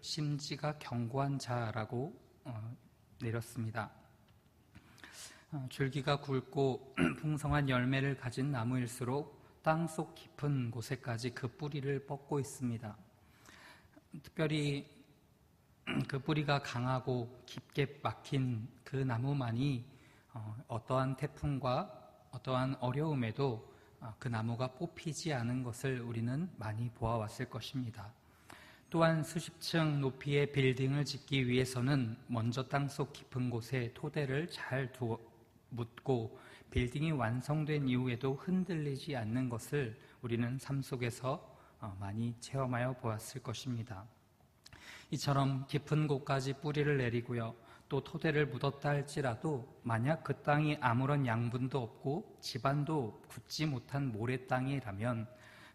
심지가 견고한 자라고 내렸습니다. 줄기가 굵고 풍성한 열매를 가진 나무일수록 땅속 깊은 곳에까지 그 뿌리를 뻗고 있습니다. 특별히 그 뿌리가 강하고 깊게 막힌 그 나무만이 어떠한 태풍과 어떠한 어려움에도 그 나무가 뽑히지 않은 것을 우리는 많이 보아왔을 것입니다. 또한 수십 층 높이의 빌딩을 짓기 위해서는 먼저 땅속 깊은 곳에 토대를 잘 묻고 빌딩이 완성된 이후에도 흔들리지 않는 것을 우리는 삶 속에서 많이 체험하여 보았을 것입니다. 이처럼 깊은 곳까지 뿌리를 내리고요, 또 토대를 묻었다 할지라도 만약 그 땅이 아무런 양분도 없고 지반도 굳지 못한 모래 땅이라면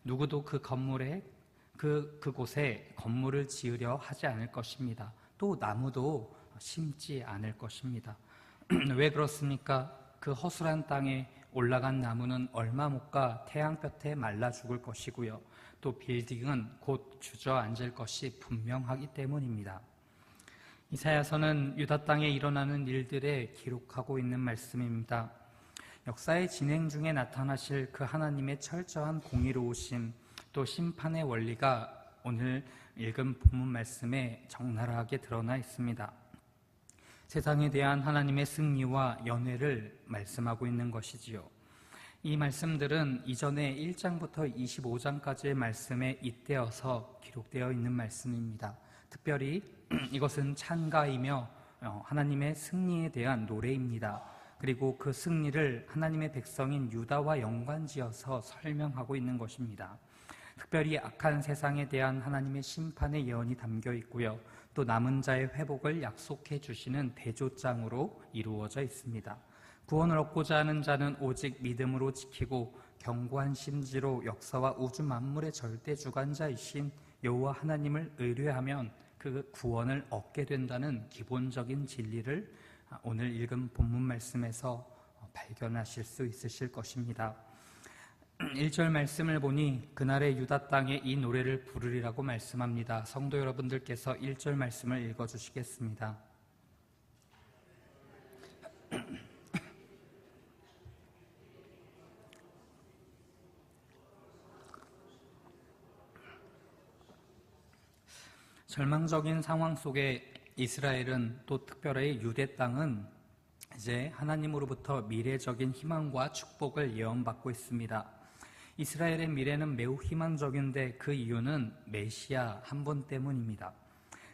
누구도 그곳에 건물을 지으려 하지 않을 것입니다. 또 나무도 심지 않을 것입니다. 왜 그렇습니까? 그 허술한 땅에 올라간 나무는 얼마 못 가 태양볕에 말라 죽을 것이고요, 또 빌딩은 곧 주저앉을 것이 분명하기 때문입니다. 이사야서는 유다 땅에 일어나는 일들에 기록하고 있는 말씀입니다. 역사의 진행 중에 나타나실 그 하나님의 철저한 공의로우심, 또 심판의 원리가 오늘 읽은 본문 말씀에 적나라하게 드러나 있습니다. 세상에 대한 하나님의 승리와 연회를 말씀하고 있는 것이지요. 이 말씀들은 이전에 1장부터 25장까지의 말씀에 잇대어서 기록되어 있는 말씀입니다. 특별히 이것은 찬가이며 하나님의 승리에 대한 노래입니다. 그리고 그 승리를 하나님의 백성인 유다와 연관지어서 설명하고 있는 것입니다. 특별히 악한 세상에 대한 하나님의 심판의 예언이 담겨 있고요, 또 남은 자의 회복을 약속해 주시는 대조장으로 이루어져 있습니다. 구원을 얻고자 하는 자는 오직 믿음으로 지키고 견고한 심지로 역사와 우주 만물의 절대 주관자이신 여호와 하나님을 의뢰하면 그 구원을 얻게 된다는 기본적인 진리를 오늘 읽은 본문 말씀에서 발견하실 수 있으실 것입니다. 1절 말씀을 보니 그날의 유다 땅에 이 노래를 부르리라고 말씀합니다. 성도 여러분들께서 1절 말씀을 읽어주시겠습니다. 절망적인 상황 속에 이스라엘은, 또 특별히 유대 땅은 이제 하나님으로부터 미래적인 희망과 축복을 예언받고 있습니다. 이스라엘의 미래는 매우 희망적인데 그 이유는 메시아 한 분 때문입니다.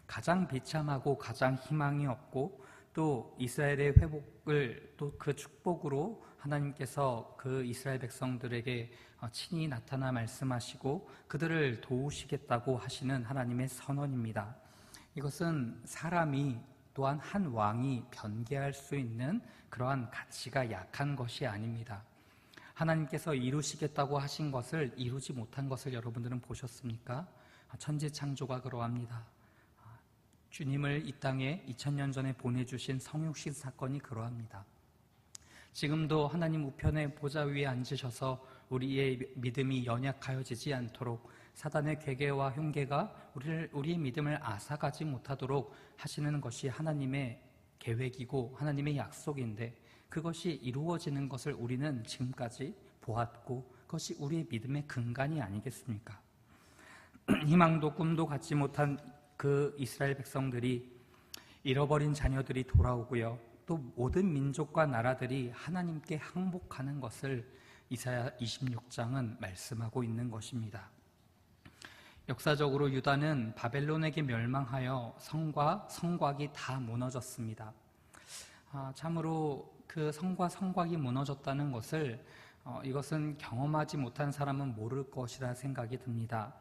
가장 비참하고 가장 희망이 없고 또 이스라엘의 회복을 또 그 축복으로 하나님께서 그 이스라엘 백성들에게 친히 나타나 말씀하시고 그들을 도우시겠다고 하시는 하나님의 선언입니다. 이것은 사람이 또한 한 왕이 변개할 수 있는 그러한 가치가 약한 것이 아닙니다. 하나님께서 이루시겠다고 하신 것을 이루지 못한 것을 여러분들은 보셨습니까? 천지창조가 그러합니다. 주님을 이 땅에 2000년 전에 보내주신 성육신 사건이 그러합니다. 지금도 하나님 우편의 보좌 위에 앉으셔서 우리의 믿음이 연약하여지지 않도록 사단의 괴계와 흉계가 우리의 믿음을 앗아가지 못하도록 하시는 것이 하나님의 계획이고 하나님의 약속인데, 그것이 이루어지는 것을 우리는 지금까지 보았고 그것이 우리의 믿음의 근간이 아니겠습니까? 희망도 꿈도 갖지 못한 그 이스라엘 백성들이, 잃어버린 자녀들이 돌아오고요, 또 모든 민족과 나라들이 하나님께 항복하는 것을 이사야 26장은 말씀하고 있는 것입니다. 역사적으로 유다는 바벨론에게 멸망하여 성과 성곽이 다 무너졌습니다. 참으로 그 성과 성곽이 무너졌다는 것을 이것은 경험하지 못한 사람은 모를 것이라 생각이 듭니다.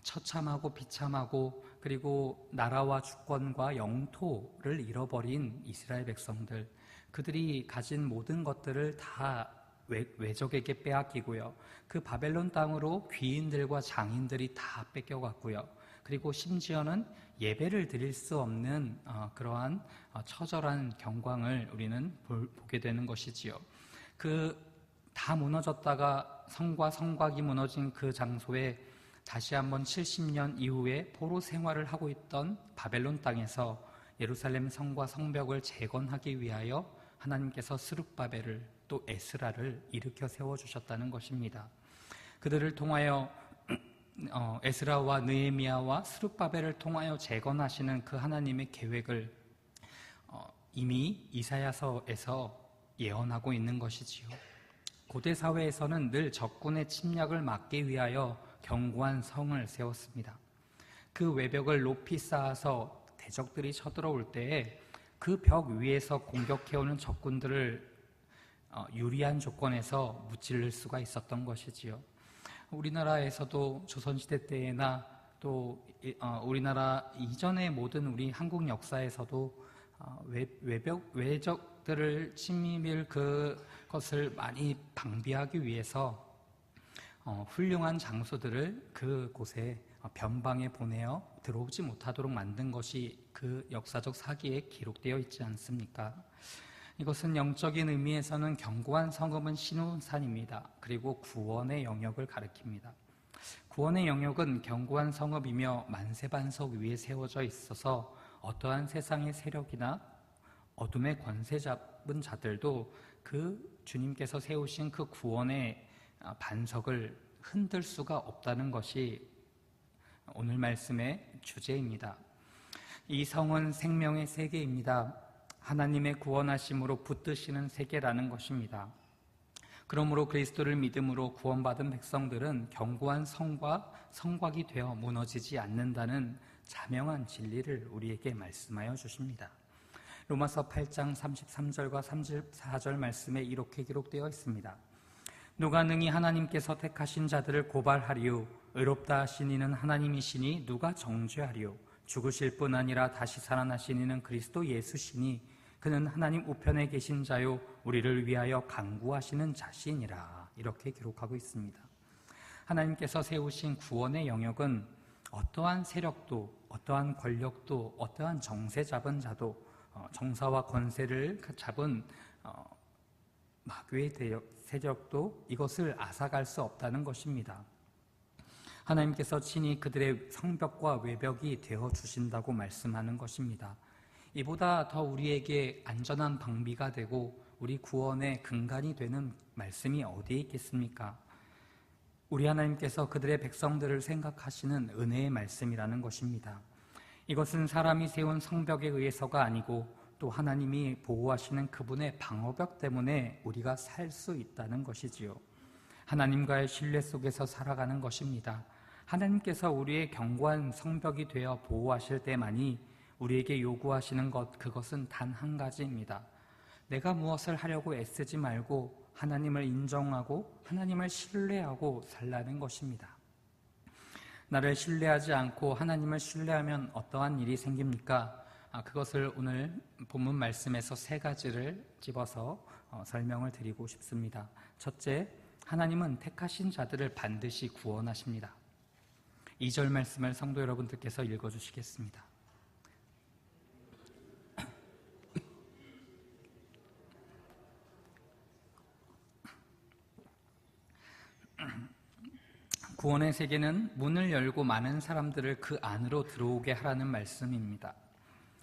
처참하고 비참하고 그리고 나라와 주권과 영토를 잃어버린 이스라엘 백성들, 그들이 가진 모든 것들을 다 외적에게 빼앗기고요, 그 바벨론 땅으로 귀인들과 장인들이 다 뺏겨갔고요, 그리고 심지어는 예배를 드릴 수 없는 그러한 처절한 경광을 우리는 보게 되는 것이지요. 그 다 무너졌다가 성과 성곽이 무너진 그 장소에 다시 한번 70년 이후에 포로 생활을 하고 있던 바벨론 땅에서 예루살렘 성과 성벽을 재건하기 위하여 하나님께서 스룹바벨을 또 에스라를 일으켜 세워주셨다는 것입니다. 그들을 통하여 에스라와 느헤미야와 스룹바벨을 통하여 재건하시는 그 하나님의 계획을 이미 이사야서에서 예언하고 있는 것이지요. 고대 사회에서는 늘 적군의 침략을 막기 위하여 견고한 성을 세웠습니다. 그 외벽을 높이 쌓아서 대적들이 쳐들어올 때에 그 벽 위에서 공격해오는 적군들을 유리한 조건에서 무찌를 수가 있었던 것이지요. 우리나라에서도 조선시대 때나 또 우리나라 이전의 모든 우리 한국 역사에서도 외적들을 침입일 그것을 많이 방비하기 위해서 훌륭한 장소들을 그곳에 변방에 보내어 들어오지 못하도록 만든 것이 그 역사적 사기에 기록되어 있지 않습니까? 이것은 영적인 의미에서는 견고한 성읍은 신혼산입니다. 그리고 구원의 영역을 가리킵니다. 구원의 영역은 견고한 성읍이며 만세반석 위에 세워져 있어서 어떠한 세상의 세력이나 어둠의 권세 잡은 자들도 그 주님께서 세우신 그 구원의 반석을 흔들 수가 없다는 것이 오늘 말씀의 주제입니다. 이 성은 생명의 세계입니다. 하나님의 구원하심으로 붙드시는 세계라는 것입니다. 그러므로 그리스도를 믿음으로 구원받은 백성들은 견고한 성과 성곽이 되어 무너지지 않는다는 자명한 진리를 우리에게 말씀하여 주십니다. 로마서 8장 33절과 34절 말씀에 이렇게 기록되어 있습니다. 누가 능히 하나님께서 택하신 자들을 고발하리요 의롭다 하신 이는 하나님이시니 누가 정죄하리요 죽으실 뿐 아니라 다시 살아나신 이는 그리스도 예수시니 그는 하나님 우편에 계신 자요 우리를 위하여 간구하시는 자시니라. 이렇게 기록하고 있습니다. 하나님께서 세우신 구원의 영역은 어떠한 세력도 어떠한 권력도 어떠한 정세 잡은 자도 정사와 권세를 잡은 마귀의 세력도 이것을 앗아갈 수 없다는 것입니다. 하나님께서 친히 그들의 성벽과 외벽이 되어주신다고 말씀하는 것입니다. 이보다 더 우리에게 안전한 방비가 되고 우리 구원의 근간이 되는 말씀이 어디에 있겠습니까? 우리 하나님께서 그들의 백성들을 생각하시는 은혜의 말씀이라는 것입니다. 이것은 사람이 세운 성벽에 의해서가 아니고 또 하나님이 보호하시는 그분의 방어벽 때문에 우리가 살 수 있다는 것이지요. 하나님과의 신뢰 속에서 살아가는 것입니다. 하나님께서 우리의 견고한 성벽이 되어 보호하실 때만이 우리에게 요구하시는 그것은 단 한 가지입니다. 내가 무엇을 하려고 애쓰지 말고 하나님을 인정하고 하나님을 신뢰하고 살라는 것입니다. 나를 신뢰하지 않고 하나님을 신뢰하면 어떠한 일이 생깁니까? 그것을 오늘 본문 말씀에서 세 가지를 집어서 설명을 드리고 싶습니다. 첫째, 하나님은 택하신 자들을 반드시 구원하십니다. 2절 말씀을 성도 여러분들께서 읽어주시겠습니다. 구원의 세계는 문을 열고 많은 사람들을 그 안으로 들어오게 하라는 말씀입니다.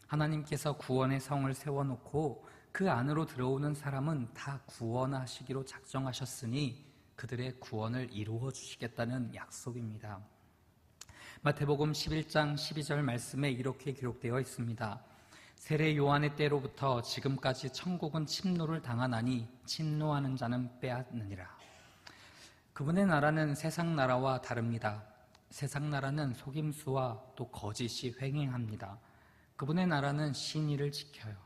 하나님께서 구원의 성을 세워놓고 그 안으로 들어오는 사람은 다 구원하시기로 작정하셨으니 그들의 구원을 이루어 주시겠다는 약속입니다. 마태복음 11장 12절 말씀에 이렇게 기록되어 있습니다. 세례 요한의 때로부터 지금까지 천국은 침노를 당하나니 침노하는 자는 빼앗느니라. 그분의 나라는 세상 나라와 다릅니다. 세상 나라는 속임수와 또 거짓이 횡행합니다. 그분의 나라는 신의를 지켜요.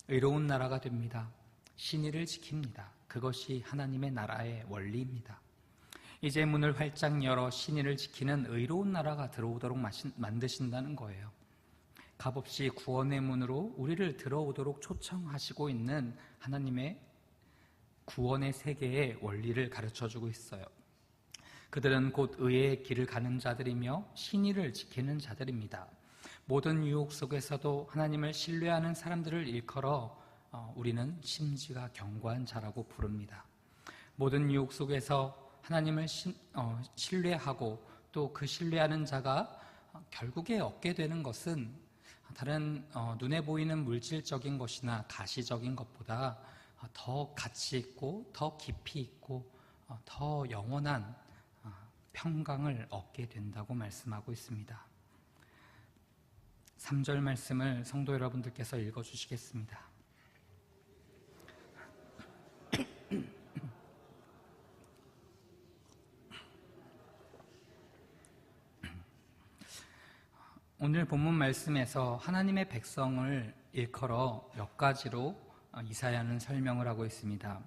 의로운 나라가 됩니다. 신의를 지킵니다. 그것이 하나님의 나라의 원리입니다. 이제 문을 활짝 열어 신의를 지키는 의로운 나라가 들어오도록 만드신다는 거예요. 값없이 구원의 문으로 우리를 들어오도록 초청하시고 있는 하나님의 구원의 세계의 원리를 가르쳐주고 있어요. 그들은 곧 의의 길을 가는 자들이며 신의를 지키는 자들입니다. 모든 유혹 속에서도 하나님을 신뢰하는 사람들을 일컬어 우리는 심지가 견고한 자라고 부릅니다. 모든 유혹 속에서 하나님을 신뢰하고 또 그 신뢰하는 자가 결국에 얻게 되는 것은 다른 눈에 보이는 물질적인 것이나 가시적인 것보다 더 가치 있고 더 깊이 있고 더 영원한 평강을 얻게 된다고 말씀하고 있습니다. 3절 말씀을 성도 여러분들께서 읽어주시겠습니다. 오늘 본문 말씀에서 하나님의 백성을 일컬어 몇 가지로 이사야는 설명을 하고 있습니다.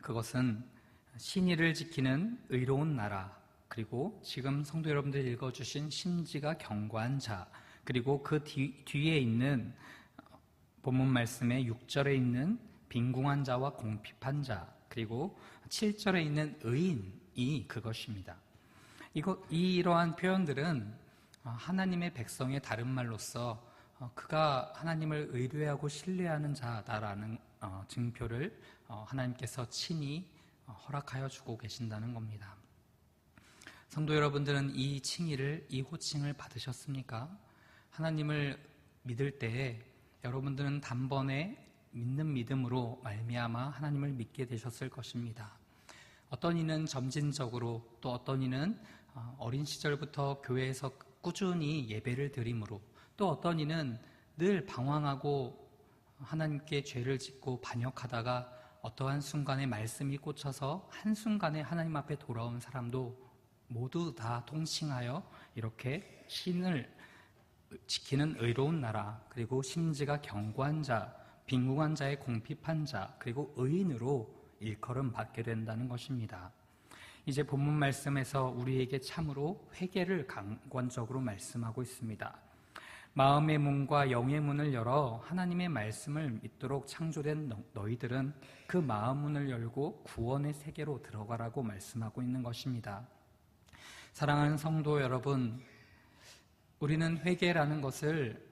그것은 신의를 지키는 의로운 나라, 그리고 지금 성도 여러분들이 읽어주신 심지가 견고한 자, 그리고 그 뒤에 있는 본문 말씀의 6절에 있는 빈궁한 자와 공핍한 자, 그리고 7절에 있는 의인이 그것입니다. 이러한 표현들은 하나님의 백성의 다른 말로서 그가 하나님을 의뢰하고 신뢰하는 자다라는 증표를 하나님께서 친히 허락하여 주고 계신다는 겁니다. 성도 여러분들은 이 칭의를, 이 호칭을 받으셨습니까? 하나님을 믿을 때에 여러분들은 단번에 믿는 믿음으로 말미암아 하나님을 믿게 되셨을 것입니다. 어떤 이는 점진적으로, 또 어떤 이는 어린 시절부터 교회에서 꾸준히 예배를 드림으로, 또 어떤 이는 늘 방황하고 하나님께 죄를 짓고 반역하다가 어떠한 순간에 말씀이 꽂혀서 한순간에 하나님 앞에 돌아온 사람도 모두 다 통칭하여 이렇게 신을 지키는 의로운 나라, 그리고 심지가 견고한 자, 빈궁한 자의 공핍한 자, 그리고 의인으로 일컬음 받게 된다는 것입니다. 이제 본문 말씀에서 우리에게 참으로 회개를 강권적으로 말씀하고 있습니다. 마음의 문과 영의 문을 열어 하나님의 말씀을 믿도록 창조된 너희들은 그 마음 문을 열고 구원의 세계로 들어가라고 말씀하고 있는 것입니다. 사랑하는 성도 여러분, 우리는 회개라는 것을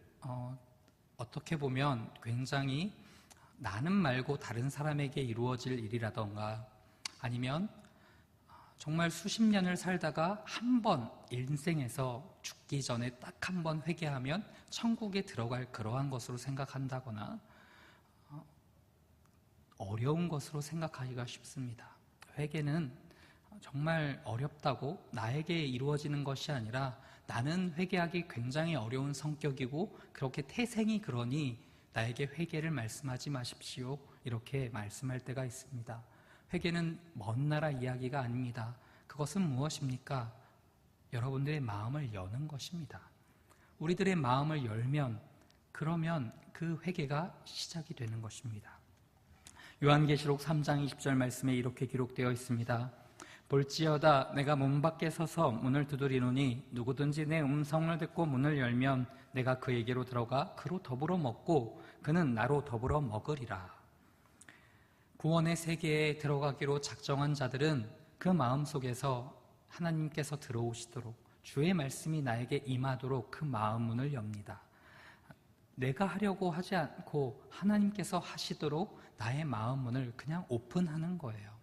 어떻게 보면 굉장히 나는 말고 다른 사람에게 이루어질 일이라던가, 아니면 정말 수십 년을 살다가 한 번 인생에서 죽기 전에 딱 한 번 회개하면 천국에 들어갈 그러한 것으로 생각한다거나 어려운 것으로 생각하기가 쉽습니다. 회개는 정말 어렵다고 나에게 이루어지는 것이 아니라 나는 회개하기 굉장히 어려운 성격이고 그렇게 태생이 그러니 나에게 회개를 말씀하지 마십시오, 이렇게 말씀할 때가 있습니다. 회개는 먼 나라 이야기가 아닙니다. 그것은 무엇입니까? 여러분들의 마음을 여는 것입니다. 우리들의 마음을 열면, 그러면 그 회개가 시작이 되는 것입니다. 요한계시록 3장 20절 말씀에 이렇게 기록되어 있습니다. 볼지어다 내가 문 밖에 서서 문을 두드리노니 누구든지 내 음성을 듣고 문을 열면 내가 그에게로 들어가 그로 더불어 먹고 그는 나로 더불어 먹으리라. 구원의 세계에 들어가기로 작정한 자들은 그 마음속에서 하나님께서 들어오시도록, 주의 말씀이 나에게 임하도록 그 마음 문을 엽니다. 내가 하려고 하지 않고 하나님께서 하시도록 나의 마음 문을 그냥 오픈하는 거예요.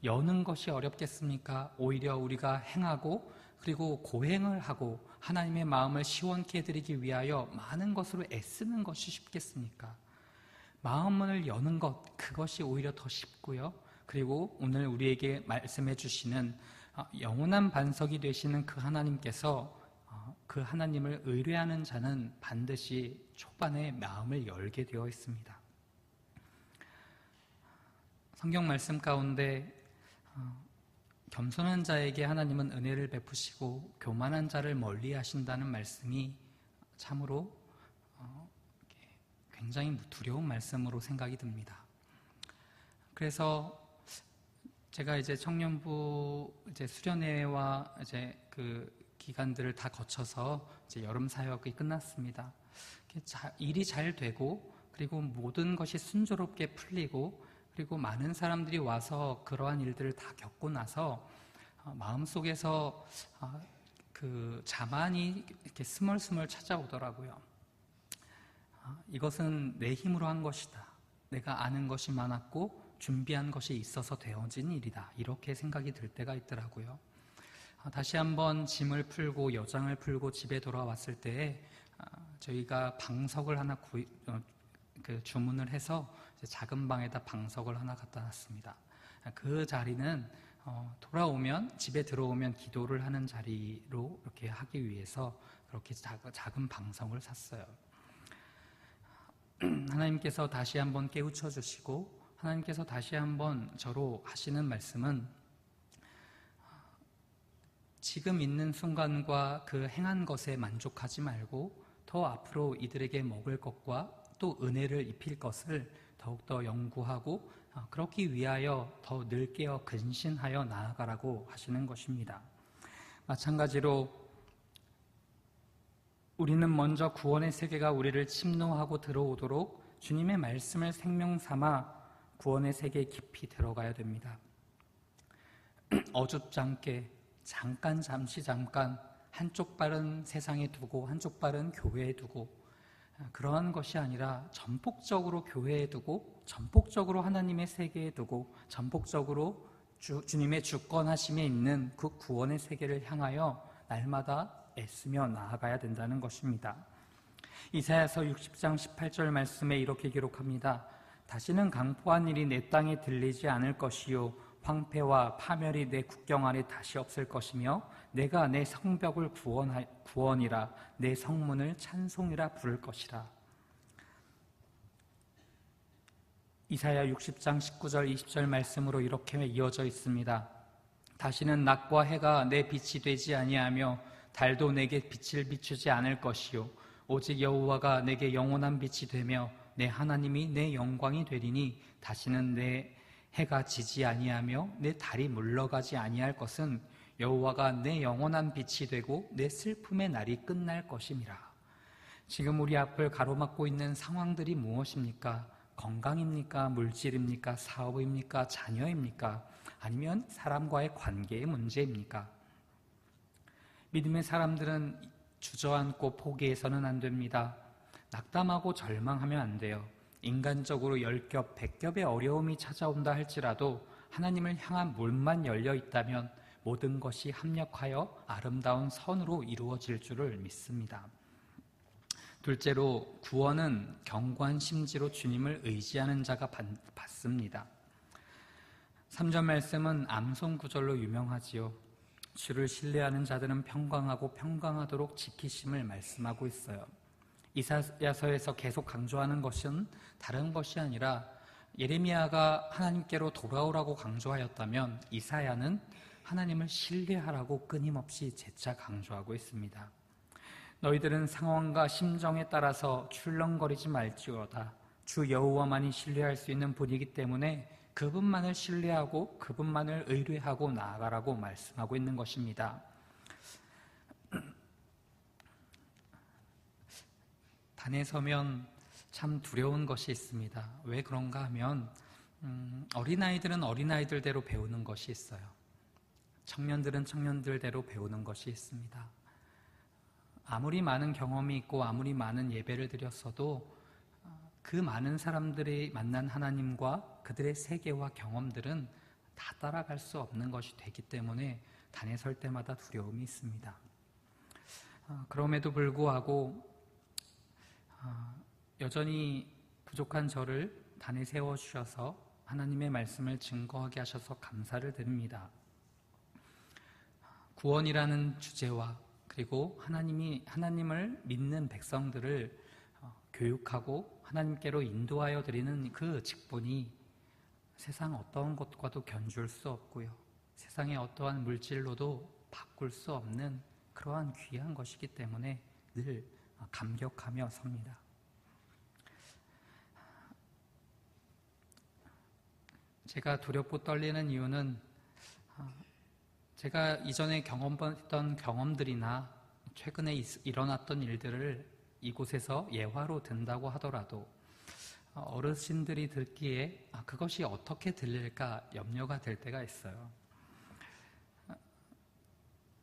여는 것이 어렵겠습니까? 오히려 우리가 행하고 그리고 고행을 하고 하나님의 마음을 시원케 해드리기 위하여 많은 것으로 애쓰는 것이 쉽겠습니까? 마음문을 여는 것, 그것이 오히려 더 쉽고요. 그리고 오늘 우리에게 말씀해 주시는 영원한 반석이 되시는 그 하나님께서 그 하나님을 의뢰하는 자는 반드시 초반에 마음을 열게 되어 있습니다. 성경 말씀 가운데 겸손한 자에게 하나님은 은혜를 베푸시고 교만한 자를 멀리 하신다는 말씀이 참으로 굉장히 두려운 말씀으로 생각이 듭니다. 그래서 제가 이제 청년부 수련회와 그 기간들을 다 거쳐서 이제 여름 사역이 끝났습니다. 일이 잘 되고 그리고 모든 것이 순조롭게 풀리고 그리고 많은 사람들이 와서 그러한 일들을 다 겪고 나서 마음속에서 그 자만이 이렇게 스멀스멀 찾아오더라고요. 이것은 내 힘으로 한 것이다. 내가 아는 것이 많았고 준비한 것이 있어서 되어진 일이다. 이렇게 생각이 들 때가 있더라고요. 다시 한번 짐을 풀고 여장을 풀고 집에 돌아왔을 때에 저희가 방석을 하나 주문을 해서 작은 방에다 방석을 하나 갖다 놨습니다. 그 자리는 돌아오면 집에 들어오면 기도를 하는 자리로 이렇게 하기 위해서 그렇게 작은 방석을 샀어요. 하나님께서 다시 한번 깨우쳐 주시고 하나님께서 다시 한번 저로 하시는 말씀은 지금 있는 순간과 그 행한 것에 만족하지 말고 더 앞으로 이들에게 먹을 것과 또 은혜를 입힐 것을 더욱더 연구하고 그렇기 위하여 더 늘 깨어 근신하여 나아가라고 하시는 것입니다. 마찬가지로 우리는 먼저 구원의 세계가 우리를 침노하고 들어오도록 주님의 말씀을 생명 삼아 구원의 세계에 깊이 들어가야 됩니다. 어줍지 않게 잠시 한쪽 발은 세상에 두고 한쪽 발은 교회에 두고 그러한 것이 아니라 전폭적으로 교회에 두고 전폭적으로 하나님의 세계에 두고 전폭적으로 주님의 주권하심에 있는 그 구원의 세계를 향하여 날마다 애쓰며 나아가야 된다는 것입니다. 이사야서 60장 18절 말씀에 이렇게 기록합니다. 다시는 강포한 일이 내 땅에 들리지 않을 것이요 황폐와 파멸이 내 국경 아래 다시 없을 것이며 내가 내 성벽을 구원이라 내 성문을 찬송이라 부를 것이라. 이사야 60장 19절 20절 말씀으로 이렇게 이어져 있습니다. 다시는 낮과 해가 내 빛이 되지 아니하며 달도 내게 빛을 비추지 않을 것이요 오직 여호와가 내게 영원한 빛이 되며 내 하나님이 내 영광이 되리니 다시는 내 해가 지지 아니하며 내 달이 물러가지 아니할 것은 여호와가 내 영원한 빛이 되고 내 슬픔의 날이 끝날 것임이라. 지금 우리 앞을 가로막고 있는 상황들이 무엇입니까? 건강입니까? 물질입니까? 사업입니까? 자녀입니까? 아니면 사람과의 관계의 문제입니까? 믿음의 사람들은 주저앉고 포기해서는 안 됩니다. 낙담하고 절망하면 안 돼요. 인간적으로 10겹, 100겹의 어려움이 찾아온다 할지라도 하나님을 향한 문만 열려 있다면 모든 것이 합력하여 아름다운 선으로 이루어질 줄을 믿습니다. 둘째로 구원은 견고한 심지로 주님을 의지하는 자가 받습니다. 3절 말씀은 암송 구절로 유명하지요. 주를 신뢰하는 자들은 평강하고 평강하도록 지키심을 말씀하고 있어요. 이사야서에서 계속 강조하는 것은 다른 것이 아니라 예레미야가 하나님께로 돌아오라고 강조하였다면 이사야는 하나님을 신뢰하라고 끊임없이 재차 강조하고 있습니다. 너희들은 상황과 심정에 따라서 출렁거리지 말지어다. 주 여호와만이 신뢰할 수 있는 분이기 때문에 그분만을 신뢰하고 그분만을 의뢰하고 나아가라고 말씀하고 있는 것입니다. 단에 서면 참 두려운 것이 있습니다. 왜 그런가 하면 어린아이들은 어린아이들대로 배우는 것이 있어요. 청년들은 청년들대로 배우는 것이 있습니다. 아무리 많은 경험이 있고 아무리 많은 예배를 드렸어도 그 많은 사람들이 만난 하나님과 그들의 세계와 경험들은 다 따라갈 수 없는 것이 되기 때문에 단에 설 때마다 두려움이 있습니다. 그럼에도 불구하고 여전히 부족한 저를 단에 세워주셔서 하나님의 말씀을 증거하게 하셔서 감사를 드립니다. 구원이라는 주제와 그리고 하나님을 믿는 백성들을 교육하고 하나님께로 인도하여 드리는 그 직분이 세상 어떠한 것과도 견줄 수 없고요. 세상의 어떠한 물질로도 바꿀 수 없는 그러한 귀한 것이기 때문에 늘 감격하며 섭니다. 제가 두렵고 떨리는 이유는 제가 이전에 경험했던 경험들이나 최근에 일어났던 일들을 이곳에서 예화로 든다고 하더라도 어르신들이 듣기에 그것이 어떻게 들릴까 염려가 될 때가 있어요.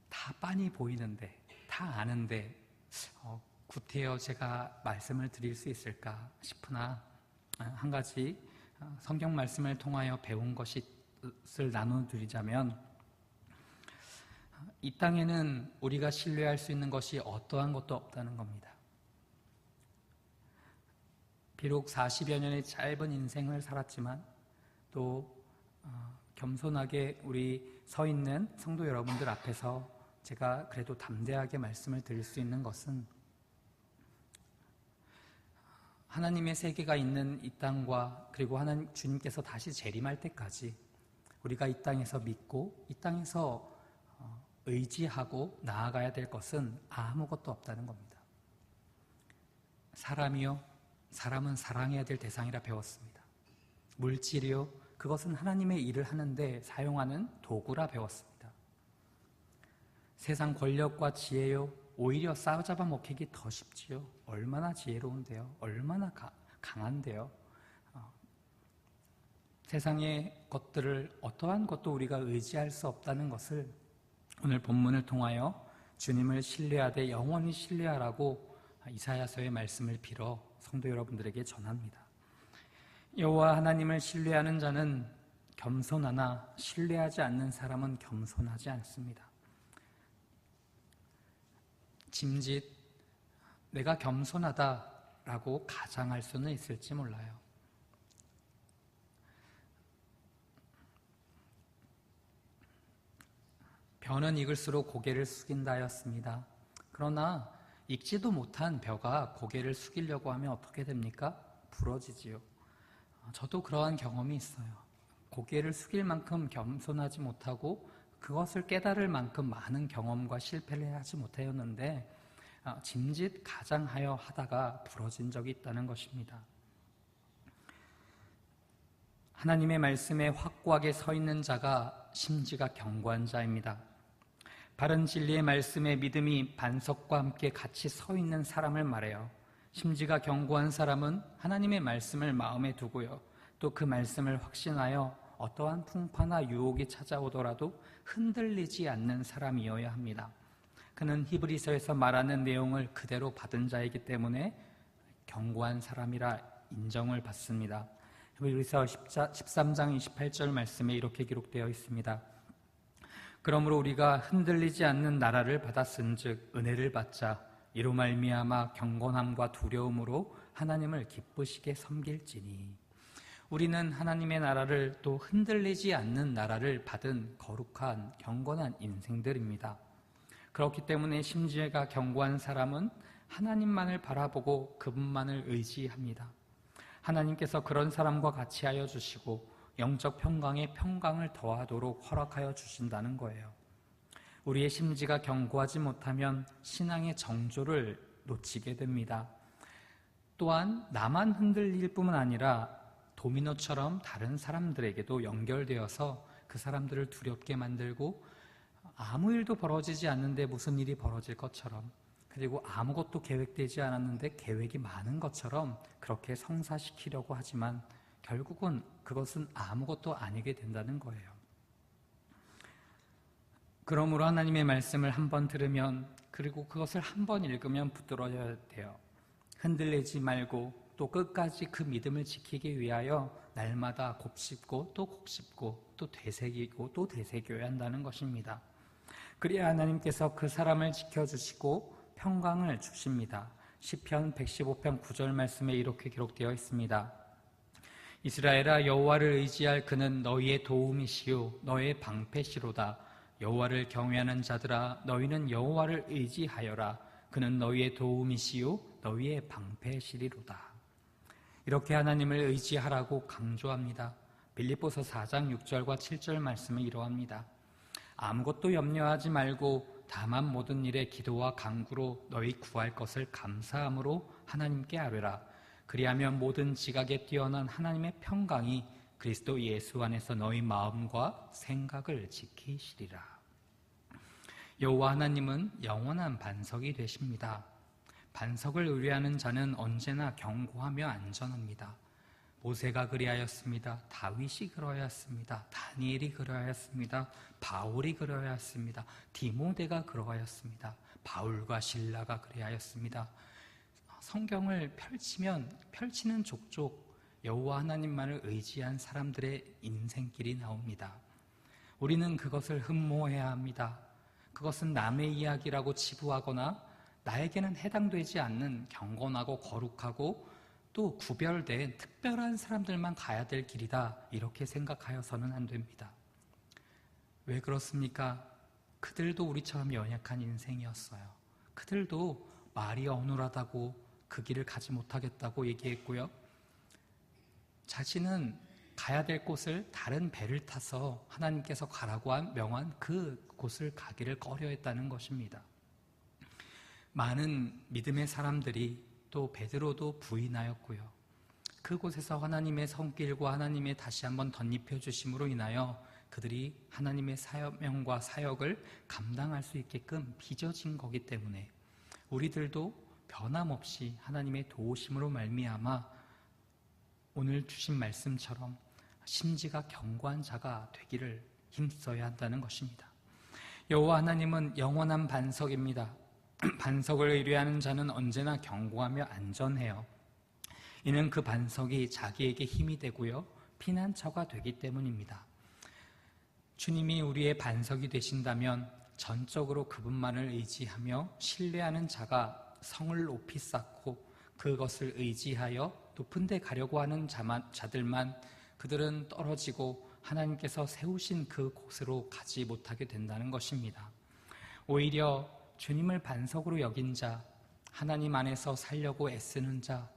다 빤히 보이는데, 다 아는데 구태여 제가 말씀을 드릴 수 있을까 싶으나 한 가지 성경 말씀을 통하여 배운 것을 나눠드리자면 이 땅에는 우리가 신뢰할 수 있는 것이 어떠한 것도 없다는 겁니다. 비록 40여 년의 짧은 인생을 살았지만 또 겸손하게 우리 서 있는 성도 여러분들 앞에서 제가 그래도 담대하게 말씀을 드릴 수 있는 것은 하나님의 세계가 있는 이 땅과 그리고 하나님 주님께서 다시 재림할 때까지 우리가 이 땅에서 믿고 이 땅에서 의지하고 나아가야 될 것은 아무것도 없다는 겁니다. 사람이요, 사람은 사랑해야 될 대상이라 배웠습니다. 물질이요, 그것은 하나님의 일을 하는데 사용하는 도구라 배웠습니다. 세상 권력과 지혜요, 오히려 싸우잡아 먹히기 더 쉽지요. 얼마나 지혜로운데요, 얼마나 강한데요. 세상의 것들을 어떠한 것도 우리가 의지할 수 없다는 것을 오늘 본문을 통하여 주님을 신뢰하되 영원히 신뢰하라고 이사야서의 말씀을 빌어 성도 여러분들에게 전합니다. 여호와 하나님을 신뢰하는 자는 겸손하나 신뢰하지 않는 사람은 겸손하지 않습니다. 짐짓 내가 겸손하다라고 가장할 수는 있을지 몰라요. 벼는 익을수록 고개를 숙인다 하였습니다. 그러나 익지도 못한 벼가 고개를 숙이려고 하면 어떻게 됩니까? 부러지지요. 저도 그러한 경험이 있어요. 고개를 숙일 만큼 겸손하지 못하고 그것을 깨달을 만큼 많은 경험과 실패를 하지 못하였는데 짐짓 가장하여 하다가 부러진 적이 있다는 것입니다. 하나님의 말씀에 확고하게 서 있는 자가 심지가 견고한 자입니다. 바른 진리의 말씀에 믿음이 반석과 함께 같이 서 있는 사람을 말해요. 심지가 견고한 사람은 하나님의 말씀을 마음에 두고요, 또 그 말씀을 확신하여 어떠한 풍파나 유혹이 찾아오더라도 흔들리지 않는 사람이어야 합니다. 그는 히브리서에서 말하는 내용을 그대로 받은 자이기 때문에 견고한 사람이라 인정을 받습니다. 히브리서 13장 28절 말씀에 이렇게 기록되어 있습니다. 그러므로 우리가 흔들리지 않는 나라를 받았은즉 은혜를 받자 이로 말미암아 경건함과 두려움으로 하나님을 기쁘시게 섬길지니. 우리는 하나님의 나라를, 또 흔들리지 않는 나라를 받은 거룩한 경건한 인생들입니다. 그렇기 때문에 심지가 견고한 사람은 하나님만을 바라보고 그분만을 의지합니다. 하나님께서 그런 사람과 같이 하여 주시고 영적 평강에 평강을 더하도록 허락하여 주신다는 거예요. 우리의 심지가 견고하지 못하면 신앙의 정조를 놓치게 됩니다. 또한 나만 흔들릴 뿐만 아니라 도미노처럼 다른 사람들에게도 연결되어서 그 사람들을 두렵게 만들고 아무 일도 벌어지지 않는데 무슨 일이 벌어질 것처럼, 그리고 아무것도 계획되지 않았는데 계획이 많은 것처럼 그렇게 성사시키려고 하지만 결국은 그것은 아무것도 아니게 된다는 거예요. 그러므로 하나님의 말씀을 한번 들으면, 그리고 그것을 한번 읽으면 붙들어야 돼요. 흔들리지 말고 또 끝까지 그 믿음을 지키기 위하여 날마다 곱씹고 또 곱씹고 또 되새기고 또 되새겨야 한다는 것입니다. 그래야 하나님께서 그 사람을 지켜주시고 평강을 주십니다. 시편 115편 9절 말씀에 이렇게 기록되어 있습니다. 이스라엘아, 여호와를 의지할 그는 너희의 도움이시요 너의 방패시로다. 여호와를 경외하는 자들아, 너희는 여호와를 의지하여라. 그는 너희의 도움이시요 너희의 방패시리로다. 이렇게 하나님을 의지하라고 강조합니다. 빌립보서 4장 6절과 7절 말씀은 이러합니다. 아무것도 염려하지 말고 다만 모든 일에 기도와 간구로 너희 구할 것을 감사함으로 하나님께 아뢰라. 그리하면 모든 지각에 뛰어난 하나님의 평강이 그리스도 예수 안에서 너희 마음과 생각을 지키시리라. 여호와 하나님은 영원한 반석이 되십니다. 반석을 의뢰하는 자는 언제나 견고하며 안전합니다. 모세가 그리하였습니다. 다윗이 그러하였습니다. 다니엘이 그러하였습니다. 바울이 그러하였습니다. 디모데가 그러하였습니다. 바울과 실라가 그리하였습니다. 성경을 펼치면 펼치는 족족 여호와 하나님만을 의지한 사람들의 인생길이 나옵니다. 우리는 그것을 흠모해야 합니다. 그것은 남의 이야기라고 치부하거나 나에게는 해당되지 않는 경건하고 거룩하고 또 구별된 특별한 사람들만 가야 될 길이다, 이렇게 생각하여서는 안 됩니다. 왜 그렇습니까? 그들도 우리처럼 연약한 인생이었어요. 그들도 말이 어눌하다고 그 길을 가지 못하겠다고 얘기했고요. 자신은 가야 될 곳을 다른 배를 타서 하나님께서 가라고 명한 그 곳을 가기를 꺼려했다는 것입니다. 많은 믿음의 사람들이 또 베드로도 부인하였고요. 그곳에서 하나님의 손길과 하나님의 다시 한번 덧입혀 주심으로 인하여 그들이 하나님의 사명과 사역을 감당할 수 있게끔 빚어진 거기 때문에 우리들도 변함없이 하나님의 도우심으로 말미암아 오늘 주신 말씀처럼 심지가 견고한 자가 되기를 힘써야 한다는 것입니다. 여호와 하나님은 영원한 반석입니다. 반석을 의뢰하는 자는 언제나 견고하며 안전해요. 이는 그 반석이 자기에게 힘이 되고요, 피난처가 되기 때문입니다. 주님이 우리의 반석이 되신다면 전적으로 그분만을 의지하며 신뢰하는 자가 성을 높이 쌓고 그것을 의지하여 높은 데 가려고 하는 자들만 그들은 떨어지고 하나님께서 세우신 그 곳으로 가지 못하게 된다는 것입니다. 오히려 주님을 반석으로 여긴 자, 하나님 안에서 살려고 애쓰는 자,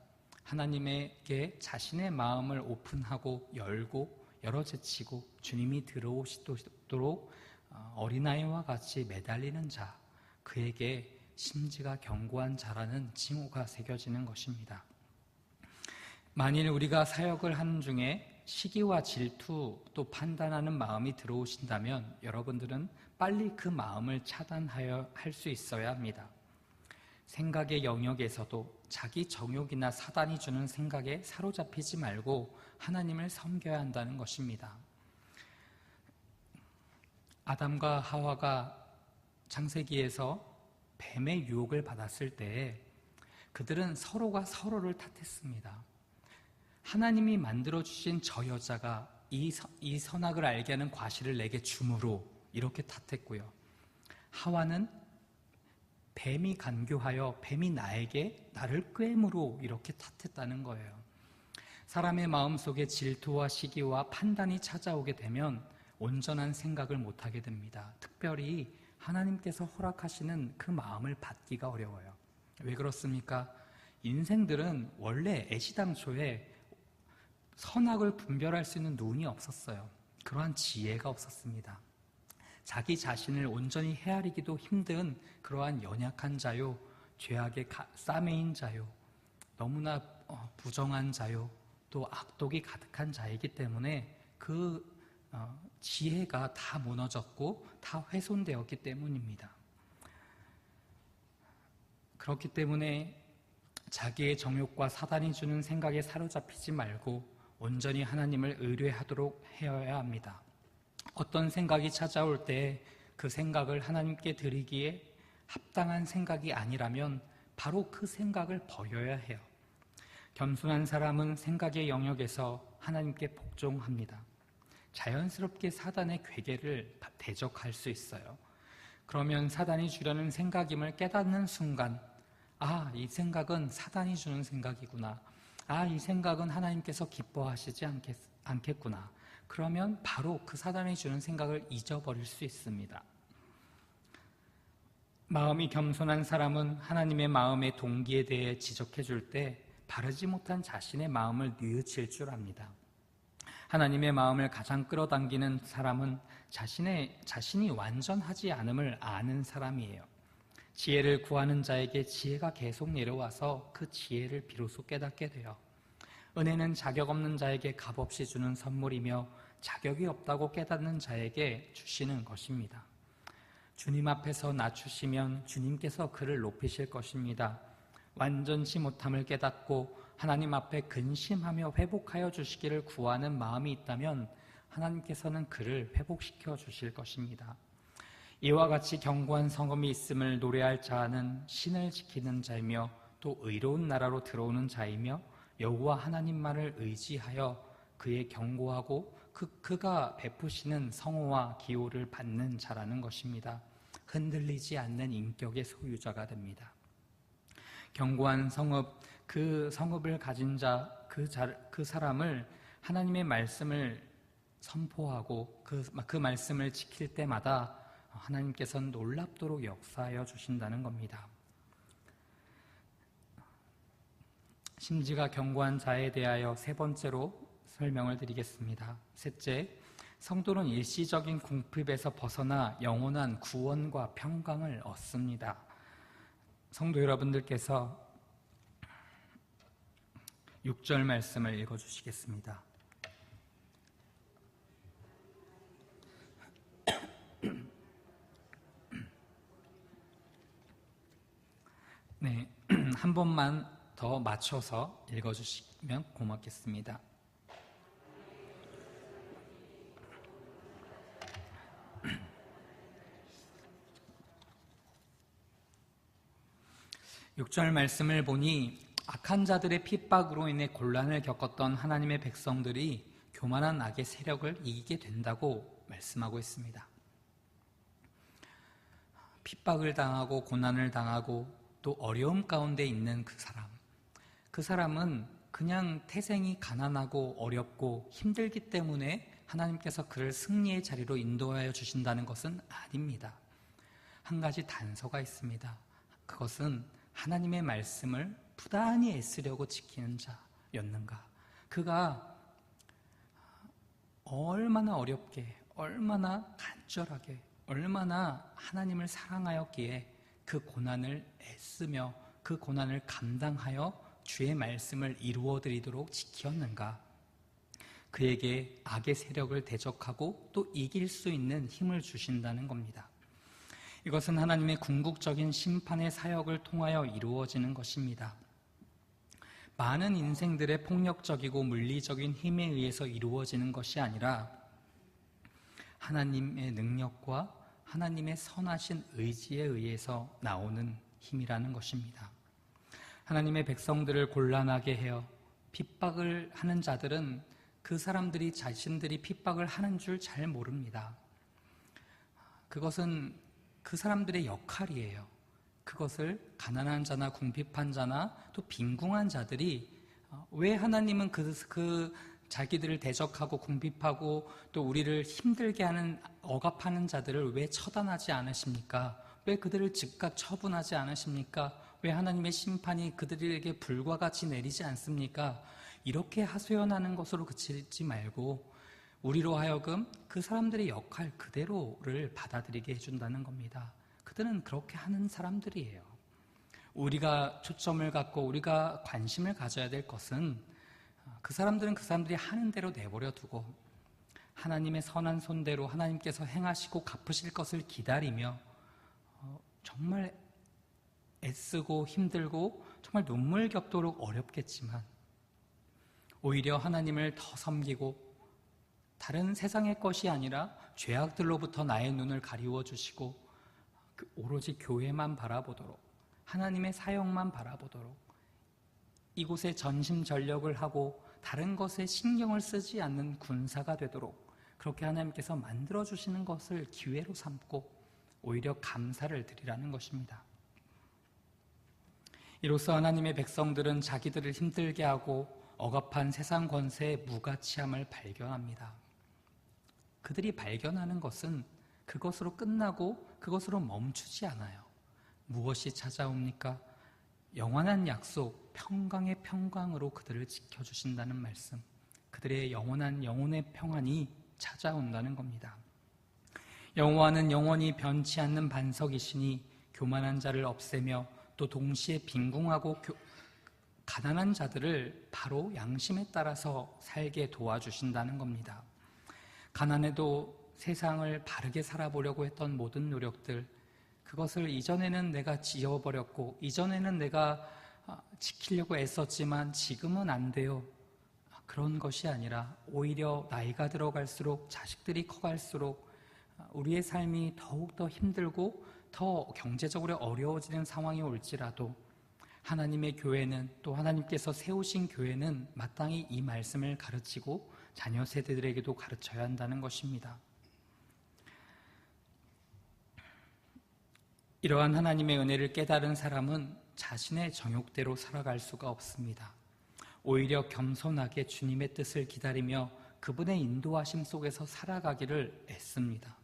하나님에게 자신의 마음을 오픈하고 열고 열어제치고 주님이 들어오시도록 어린아이와 같이 매달리는 자, 그에게 심지가 견고한 자라는 칭호가 새겨지는 것입니다. 만일 우리가 사역을 하는 중에 시기와 질투 또 판단하는 마음이 들어오신다면 여러분들은 빨리 그 마음을 차단하여 할 수 있어야 합니다. 생각의 영역에서도 자기 정욕이나 사단이 주는 생각에 사로잡히지 말고 하나님을 섬겨야 한다는 것입니다. 아담과 하와가 창세기에서 뱀의 유혹을 받았을 때 그들은 서로가 서로를 탓했습니다. 하나님이 만들어주신 저 여자가 이 선악을 알게 하는 과실을 내게 주므로 이렇게 탓했고요. 하와는 뱀이 간교하여 뱀이 나를 꾀므로 이렇게 탓했다는 거예요. 사람의 마음속에 질투와 시기와 판단이 찾아오게 되면 온전한 생각을 못하게 됩니다. 특별히 하나님께서 허락하시는 그 마음을 받기가 어려워요. 왜 그렇습니까? 인생들은 원래 애시당초에 선악을 분별할 수 있는 눈이 없었어요. 그러한 지혜가 없었습니다. 자기 자신을 온전히 헤아리기도 힘든 그러한 연약한 자요, 죄악의 싸매인 자요, 너무나 부정한 자요, 또 악독이 가득한 자이기 때문에 그 지혜가 다 무너졌고 다 훼손되었기 때문입니다. 그렇기 때문에 자기의 정욕과 사단이 주는 생각에 사로잡히지 말고 온전히 하나님을 의뢰하도록 하여야 합니다. 어떤 생각이 찾아올 때 그 생각을 하나님께 드리기에 합당한 생각이 아니라면 바로 그 생각을 버려야 해요. 겸손한 사람은 생각의 영역에서 하나님께 복종합니다. 자연스럽게 사단의 괴계를 대적할 수 있어요. 그러면 사단이 주려는 생각임을 깨닫는 순간, 이 생각은 사단이 주는 생각이구나. 이 생각은 하나님께서 기뻐하시지 않겠구나. 그러면 바로 그 사단이 주는 생각을 잊어버릴 수 있습니다. 마음이 겸손한 사람은 하나님의 마음의 동기에 대해 지적해 줄 때 바르지 못한 자신의 마음을 뉘우칠 줄 압니다. 하나님의 마음을 가장 끌어당기는 사람은 자신이 완전하지 않음을 아는 사람이에요. 지혜를 구하는 자에게 지혜가 계속 내려와서 그 지혜를 비로소 깨닫게 돼요. 은혜는 자격 없는 자에게 값없이 주는 선물이며 자격이 없다고 깨닫는 자에게 주시는 것입니다. 주님 앞에서 낮추시면 주님께서 그를 높이실 것입니다. 완전치 못함을 깨닫고 하나님 앞에 근심하며 회복하여 주시기를 구하는 마음이 있다면 하나님께서는 그를 회복시켜 주실 것입니다. 이와 같이 견고한 성음이 있음을 노래할 자는 신을 지키는 자이며 또 의로운 나라로 들어오는 자이며 여호와 하나님만을 의지하여 그의 견고하고 그가 베푸시는 성호와 기호를 받는 자라는 것입니다. 흔들리지 않는 인격의 소유자가 됩니다. 견고한 성읍, 그 성읍을 가진 자, 그 사람을 하나님의 말씀을 선포하고 그 말씀을 지킬 때마다 하나님께서는 놀랍도록 역사하여 주신다는 겁니다. 심지가 견고한 자에 대하여 세 번째로 설명을 드리겠습니다. 셋째, 성도는 일시적인 궁핍에서 벗어나 영원한 구원과 평강을 얻습니다. 성도 여러분들께서 6절 말씀을 읽어주시겠습니다. 네, 한 번만 더 맞춰서 읽어주시면 고맙겠습니다. (6절) 말씀을 보니 악한 자들의 핍박으로 인해 곤란을 겪었던 하나님의 백성들이 교만한 악의 세력을 이기게 된다고 말씀하고 있습니다. 핍박을 당하고 고난을 당하고 또 어려움 가운데 있는 그 사람은 그냥 태생이 가난하고 어렵고 힘들기 때문에 하나님께서 그를 승리의 자리로 인도하여 주신다는 것은 아닙니다. 한 가지 단서가 있습니다. 그것은 하나님의 말씀을 부단히 애쓰려고 지키는 자였는가. 그가 얼마나 어렵게, 얼마나 간절하게, 얼마나 하나님을 사랑하였기에 그 고난을 애쓰며 그 고난을 감당하여 주의 말씀을 이루어드리도록 지켰는가. 그에게 악의 세력을 대적하고 또 이길 수 있는 힘을 주신다는 겁니다. 이것은 하나님의 궁극적인 심판의 사역을 통하여 이루어지는 것입니다. 많은 인생들의 폭력적이고 물리적인 힘에 의해서 이루어지는 것이 아니라 하나님의 능력과 하나님의 선하신 의지에 의해서 나오는 힘이라는 것입니다. 하나님의 백성들을 곤란하게 해요 핍박을 하는 자들은 그 사람들이 자신들이 핍박을 하는 줄 잘 모릅니다. 그것은 그 사람들의 역할이에요. 그것을 가난한 자나 궁핍한 자나 또 빈궁한 자들이 왜 하나님은 그 자기들을 대적하고 궁핍하고 또 우리를 힘들게 하는 억압하는 자들을 왜 처단하지 않으십니까? 왜 그들을 즉각 처분하지 않으십니까? 왜 하나님의 심판이 그들에게 불과 같이 내리지 않습니까? 이렇게 하소연하는 것으로 그치지 말고 우리로 하여금 그 사람들의 역할 그대로를 받아들이게 해준다는 겁니다. 그들은 그렇게 하는 사람들이에요. 우리가 초점을 갖고 우리가 관심을 가져야 될 것은 그 사람들은 그 사람들이 하는 대로 내버려 두고 하나님의 선한 손대로 하나님께서 행하시고 갚으실 것을 기다리며 정말 애쓰고 힘들고 정말 눈물 겹도록 어렵겠지만 오히려 하나님을 더 섬기고 다른 세상의 것이 아니라 죄악들로부터 나의 눈을 가리워 주시고 오로지 교회만 바라보도록 하나님의 사역만 바라보도록 이곳에 전심전력을 하고 다른 것에 신경을 쓰지 않는 군사가 되도록 그렇게 하나님께서 만들어주시는 것을 기회로 삼고 오히려 감사를 드리라는 것입니다. 이로써 하나님의 백성들은 자기들을 힘들게 하고 억압한 세상 권세의 무가치함을 발견합니다. 그들이 발견하는 것은 그것으로 끝나고 그것으로 멈추지 않아요. 무엇이 찾아옵니까? 영원한 약속, 평강의 평강으로 그들을 지켜주신다는 말씀, 그들의 영혼의 평안이 찾아온다는 겁니다. 여호와는 영원히 변치 않는 반석이시니 교만한 자를 없애며 또 동시에 빈궁하고 가난한 자들을 바로 양심에 따라서 살게 도와주신다는 겁니다. 가난해도 세상을 바르게 살아보려고 했던 모든 노력들, 그것을 이전에는 내가 지어버렸고 이전에는 내가 지키려고 애썼지만 지금은 안 돼요. 그런 것이 아니라 오히려 나이가 들어갈수록 자식들이 커갈수록 우리의 삶이 더욱더 힘들고 더 경제적으로 어려워지는 상황이 올지라도 하나님의 교회는 또 하나님께서 세우신 교회는 마땅히 이 말씀을 가르치고 자녀 세대들에게도 가르쳐야 한다는 것입니다. 이러한 하나님의 은혜를 깨달은 사람은 자신의 정욕대로 살아갈 수가 없습니다. 오히려 겸손하게 주님의 뜻을 기다리며 그분의 인도하심 속에서 살아가기를 애씁니다.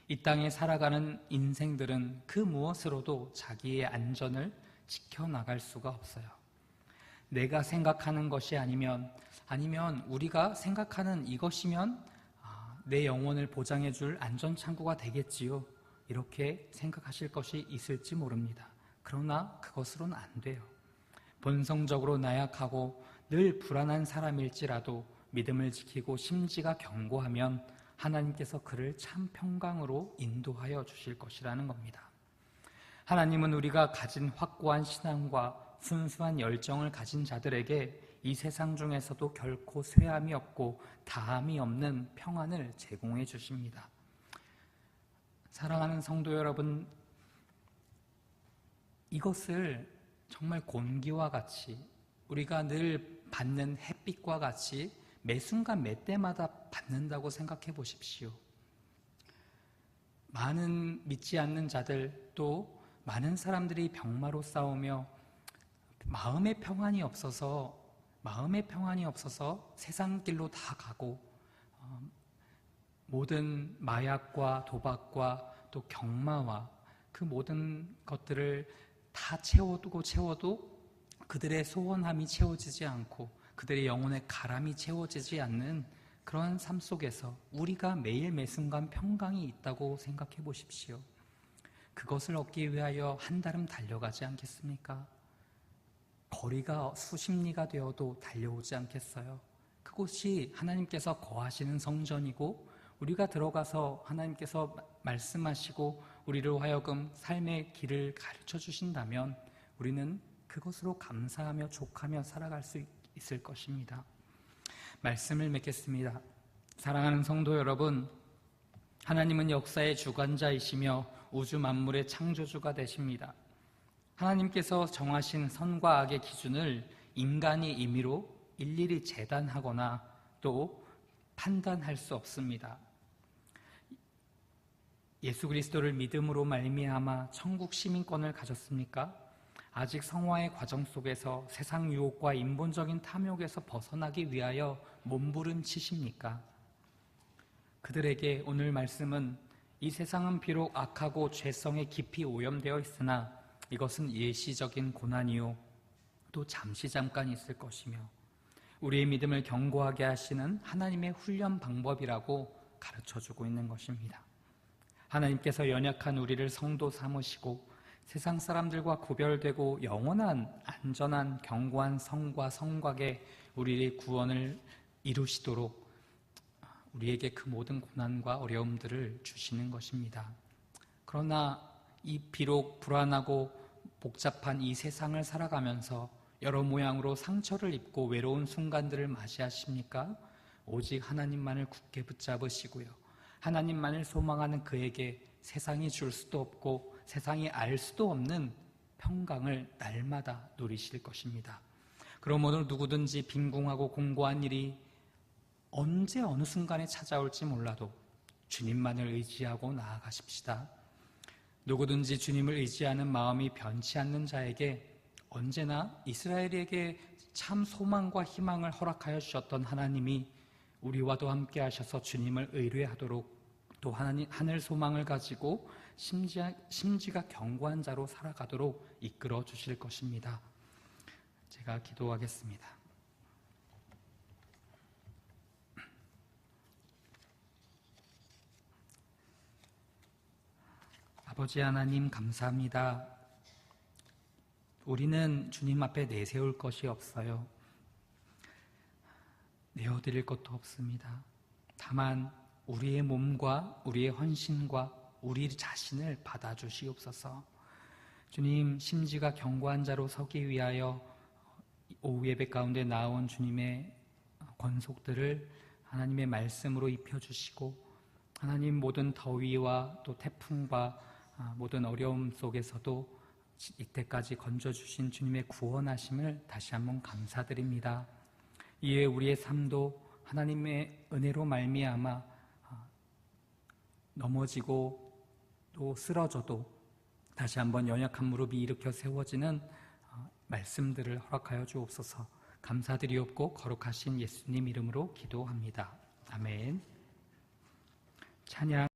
이 땅에 살아가는 인생들은 그 무엇으로도 자기의 안전을 지켜나갈 수가 없어요. 내가 생각하는 것이 아니면 우리가 생각하는 이것이면 내 영혼을 보장해 줄 안전창구가 되겠지요. 이렇게 생각하실 것이 있을지 모릅니다. 그러나 그것으로는 안 돼요. 본성적으로 나약하고 늘 불안한 사람일지라도 믿음을 지키고 심지가 견고하면 하나님께서 그를 참 평강으로 인도하여 주실 것이라는 겁니다. 하나님은 우리가 가진 확고한 신앙과 순수한 열정을 가진 자들에게 이 세상 중에서도 결코 쇠함이 없고 다함이 없는 평안을 제공해 주십니다. 사랑하는 성도 여러분, 이것을 정말 공기와 같이 우리가 늘 받는 햇빛과 같이 매 순간 매 때마다 받는다고 생각해 보십시오. 많은 믿지 않는 자들, 또 많은 사람들이 병마로 싸우며 마음의 평안이 없어서 세상 길로 다 가고 모든 마약과 도박과 또 경마와 그 모든 것들을 다 채워도 그들의 소원함이 채워지지 않고 그들의 영혼의 가람이 채워지지 않는 그러한 삶 속에서 우리가 매일 매순간 평강이 있다고 생각해 보십시오. 그것을 얻기 위하여 한달음 달려가지 않겠습니까? 거리가 수십 리가 되어도 달려오지 않겠어요? 그곳이 하나님께서 거하시는 성전이고 우리가 들어가서 하나님께서 말씀하시고 우리로 하여금 삶의 길을 가르쳐 주신다면 우리는 그것으로 감사하며 족하며 살아갈 수 있을 것입니다. 말씀을 맺겠습니다. 사랑하는 성도 여러분, 하나님은 역사의 주관자이시며 우주 만물의 창조주가 되십니다. 하나님께서 정하신 선과 악의 기준을 인간이 임의로 일일이 재단하거나 또 판단할 수 없습니다. 예수 그리스도를 믿음으로 말미암아 천국 시민권을 가졌습니까? 아직 성화의 과정 속에서 세상 유혹과 인본적인 탐욕에서 벗어나기 위하여 몸부림치십니까? 그들에게 오늘 말씀은 이 세상은 비록 악하고 죄성에 깊이 오염되어 있으나 이것은 예시적인 고난이요 또 잠시 잠깐 있을 것이며 우리의 믿음을 견고하게 하시는 하나님의 훈련 방법이라고 가르쳐주고 있는 것입니다. 하나님께서 연약한 우리를 성도 삼으시고 세상 사람들과 구별되고 영원한 안전한 견고한 성과 성곽에 우리의 구원을 이루시도록 우리에게 그 모든 고난과 어려움들을 주시는 것입니다. 그러나 이 비록 불안하고 복잡한 이 세상을 살아가면서 여러 모양으로 상처를 입고 외로운 순간들을 맞이하십니까? 오직 하나님만을 굳게 붙잡으시고요. 하나님만을 소망하는 그에게 세상이 줄 수도 없고 세상이 알 수도 없는 평강을 날마다 누리실 것입니다. 그러므로 누구든지 빈궁하고 공고한 일이 언제 어느 순간에 찾아올지 몰라도 주님만을 의지하고 나아가십시다. 누구든지 주님을 의지하는 마음이 변치 않는 자에게 언제나 이스라엘에게 참 소망과 희망을 허락하여 주셨던 하나님이 우리와도 함께 하셔서 주님을 의뢰하도록 또 하늘 소망을 가지고 심지가 견고한 자로 살아가도록 이끌어 주실 것입니다. 제가 기도하겠습니다. 아버지 하나님 감사합니다. 우리는 주님 앞에 내세울 것이 없어요. 내어드릴 것도 없습니다. 다만 우리의 몸과 우리의 헌신과 우리 자신을 받아주시옵소서. 주님, 심지가 견고한 자로 서기 위하여 오후 예배 가운데 나온 주님의 권속들을 하나님의 말씀으로 입혀주시고 하나님 모든 더위와 또 태풍과 모든 어려움 속에서도 이때까지 건져주신 주님의 구원하심을 다시 한번 감사드립니다. 이에 우리의 삶도 하나님의 은혜로 말미암아 넘어지고 또 쓰러져도 다시 한번 연약한 무릎이 일으켜 세워지는 말씀들을 허락하여 주옵소서. 감사드리옵고 거룩하신 예수님 이름으로 기도합니다. 아멘. 찬양.